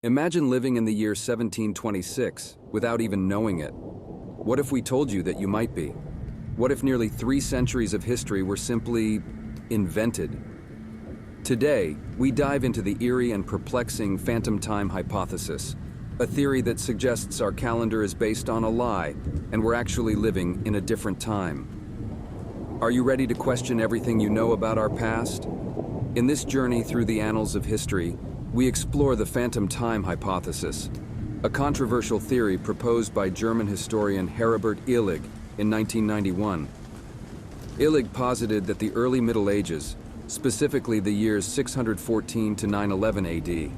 Imagine living in the year 1726 without even knowing it. What if we told you that you might be? What if nearly 3 centuries of history were simply invented? Today, we dive into the eerie and perplexing phantom time hypothesis, a theory that suggests our calendar is based on a lie and we're actually living in a different time. Are you ready to question everything you know about our past? In this journey through the annals of history, we explore the phantom time hypothesis, a controversial theory proposed by German historian Herbert Illig in 1991. Illig posited that the early Middle Ages, specifically the years 614 to 911 AD,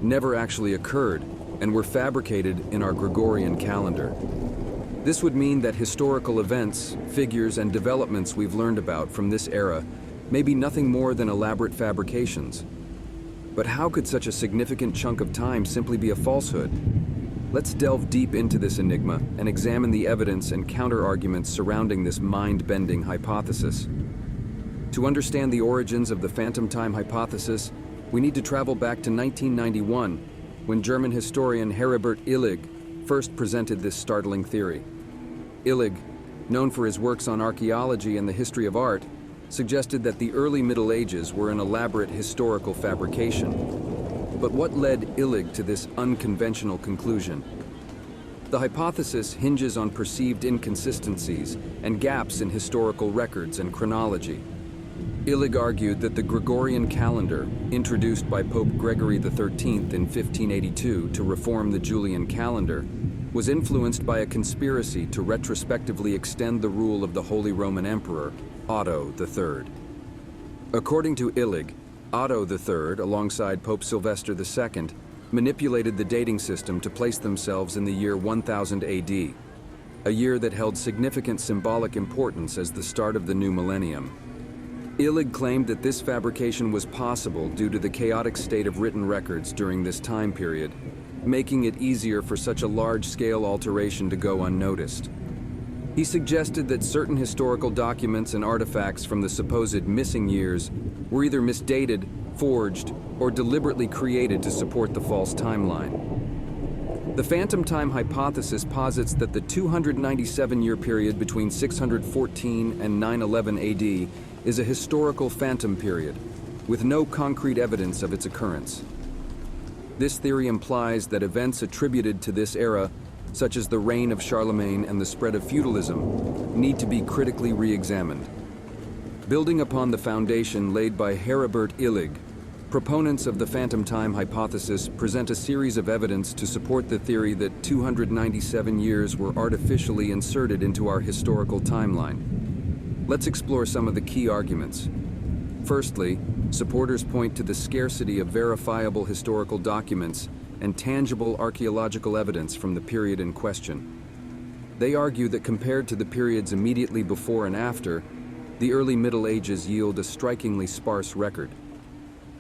never actually occurred and were fabricated in our Gregorian calendar. This would mean that historical events, figures, and developments we've learned about from this era may be nothing more than elaborate fabrications. But how could such a significant chunk of time simply be a falsehood? Let's delve deep into this enigma and examine the evidence and counterarguments surrounding this mind-bending hypothesis. To understand the origins of the phantom time hypothesis, we need to travel back to 1991, when German historian Herbert Illig first presented this startling theory. Illig, known for his works on archaeology and the history of art, suggested that the early Middle Ages were an elaborate historical fabrication. But what led Illig to this unconventional conclusion? The hypothesis hinges on perceived inconsistencies and gaps in historical records and chronology. Illig argued that the Gregorian calendar, introduced by Pope Gregory XIII in 1582 to reform the Julian calendar, was influenced by a conspiracy to retrospectively extend the rule of the Holy Roman Emperor, Otto III. According to Illig, Otto III, alongside Pope Sylvester II, manipulated the dating system to place themselves in the year 1000 AD, a year that held significant symbolic importance as the start of the new millennium. Illig claimed that this fabrication was possible due to the chaotic state of written records during this time period, making it easier for such a large-scale alteration to go unnoticed. He suggested that certain historical documents and artifacts from the supposed missing years were either misdated, forged, or deliberately created to support the false timeline. The phantom time hypothesis posits that the 297-year period between 614 and 911 AD is a historical phantom period, with no concrete evidence of its occurrence. This theory implies that events attributed to this era, such as the reign of Charlemagne and the spread of feudalism, need to be critically re-examined. Building upon the foundation laid by Herbert Illig, proponents of the phantom time hypothesis present a series of evidence to support the theory that 297 years were artificially inserted into our historical timeline. Let's explore some of the key arguments. Firstly, supporters point to the scarcity of verifiable historical documents and tangible archaeological evidence from the period in question. They argue that compared to the periods immediately before and after, the early Middle Ages yield a strikingly sparse record.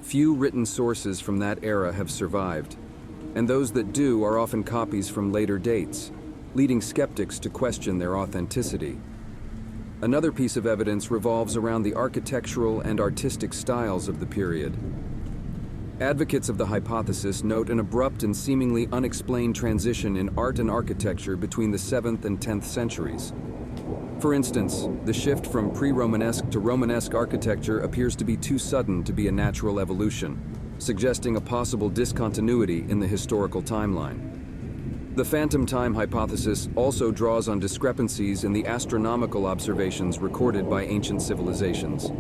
Few written sources from that era have survived, and those that do are often copies from later dates, leading skeptics to question their authenticity. Another piece of evidence revolves around the architectural and artistic styles of the period. Advocates of the hypothesis note an abrupt and seemingly unexplained transition in art and architecture between the 7th and 10th centuries. For instance, the shift from pre-Romanesque to Romanesque architecture appears to be too sudden to be a natural evolution, suggesting a possible discontinuity in the historical timeline. The phantom time hypothesis also draws on discrepancies in the astronomical observations recorded by ancient civilizations.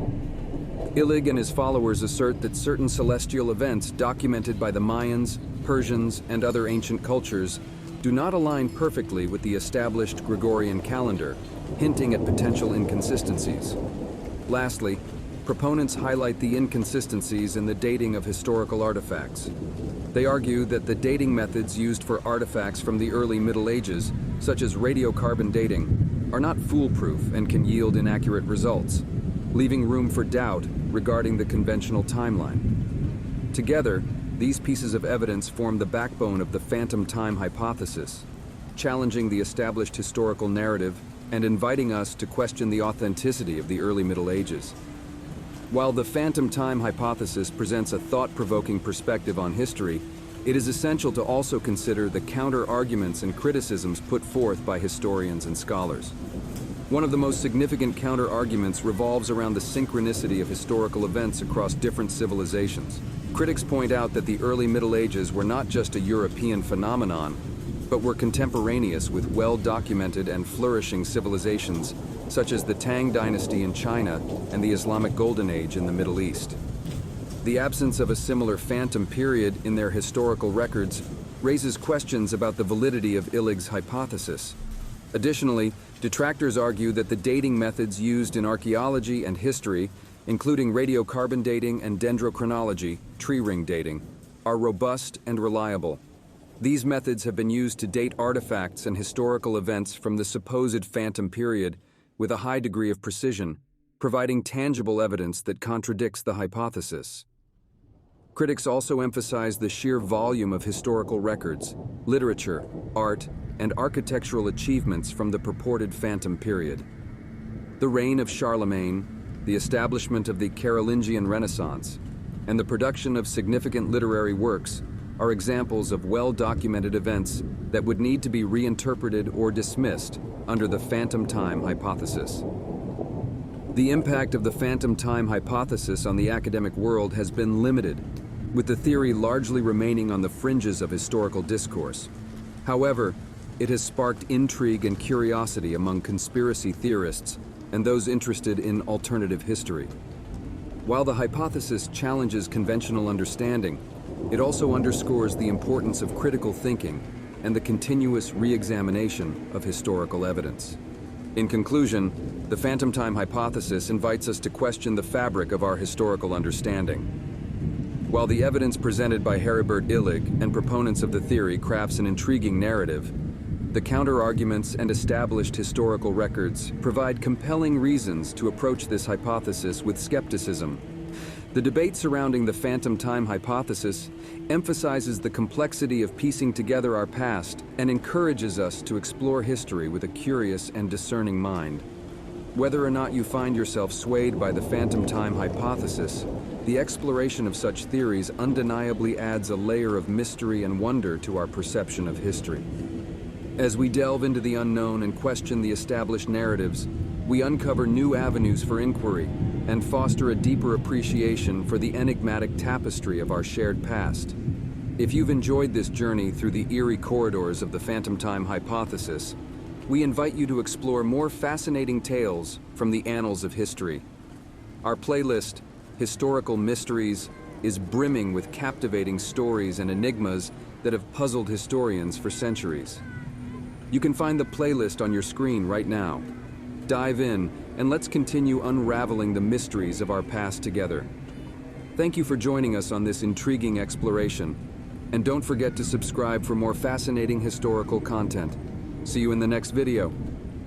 Illig and his followers assert that certain celestial events documented by the Mayans, Persians, and other ancient cultures do not align perfectly with the established Gregorian calendar, hinting at potential inconsistencies. Lastly, proponents highlight the inconsistencies in the dating of historical artifacts. They argue that the dating methods used for artifacts from the early Middle Ages, such as radiocarbon dating, are not foolproof and can yield inaccurate results, leaving room for doubt regarding the conventional timeline. Together, these pieces of evidence form the backbone of the phantom time hypothesis, challenging the established historical narrative and inviting us to question the authenticity of the early Middle Ages. While the phantom time hypothesis presents a thought-provoking perspective on history, It is essential to also consider the counter-arguments and criticisms put forth by historians and scholars. One of the most significant counter-arguments revolves around the synchronicity of historical events across different civilizations. Critics point out that the early Middle Ages were not just a European phenomenon, but were contemporaneous with well-documented and flourishing civilizations such as the Tang dynasty in China and the Islamic Golden Age in the Middle East. The absence of a similar phantom period in their historical records raises questions about the validity of Illig's hypothesis. Additionally, detractors argue that the dating methods used in archaeology and history, including radiocarbon dating and dendrochronology, tree ring dating, are robust and reliable. These methods have been used to date artifacts and historical events from the supposed phantom period with a high degree of precision, providing tangible evidence that contradicts the hypothesis. Critics also emphasize the sheer volume of historical records, literature, art, and architectural achievements from the purported phantom period. The reign of Charlemagne, the establishment of the Carolingian Renaissance, and the production of significant literary works are examples of well-documented events that would need to be reinterpreted or dismissed under the phantom time hypothesis. The impact of the phantom time hypothesis on the academic world has been limited, with the theory largely remaining on the fringes of historical discourse. However, it has sparked intrigue and curiosity among conspiracy theorists and those interested in alternative history. While the hypothesis challenges conventional understanding, it also underscores the importance of critical thinking and the continuous re-examination of historical evidence. In conclusion, the phantom time hypothesis invites us to question the fabric of our historical understanding. While the evidence presented by Heribert Illig and proponents of the theory crafts an intriguing narrative, the counter-arguments and established historical records provide compelling reasons to approach this hypothesis with skepticism. The debate surrounding the phantom time hypothesis emphasizes the complexity of piecing together our past and encourages us to explore history with a curious and discerning mind. Whether or not you find yourself swayed by the phantom time hypothesis, the exploration of such theories undeniably adds a layer of mystery and wonder to our perception of history. As we delve into the unknown and question the established narratives, we uncover new avenues for inquiry and foster a deeper appreciation for the enigmatic tapestry of our shared past. If you've enjoyed this journey through the eerie corridors of the phantom time hypothesis, we invite you to explore more fascinating tales from the annals of history. Our playlist, Historical Mysteries, is brimming with captivating stories and enigmas that have puzzled historians for centuries. You can find the playlist on your screen right now. Dive in and let's continue unraveling the mysteries of our past together. Thank you for joining us on this intriguing exploration. And don't forget to subscribe for more fascinating historical content. See you in the next video.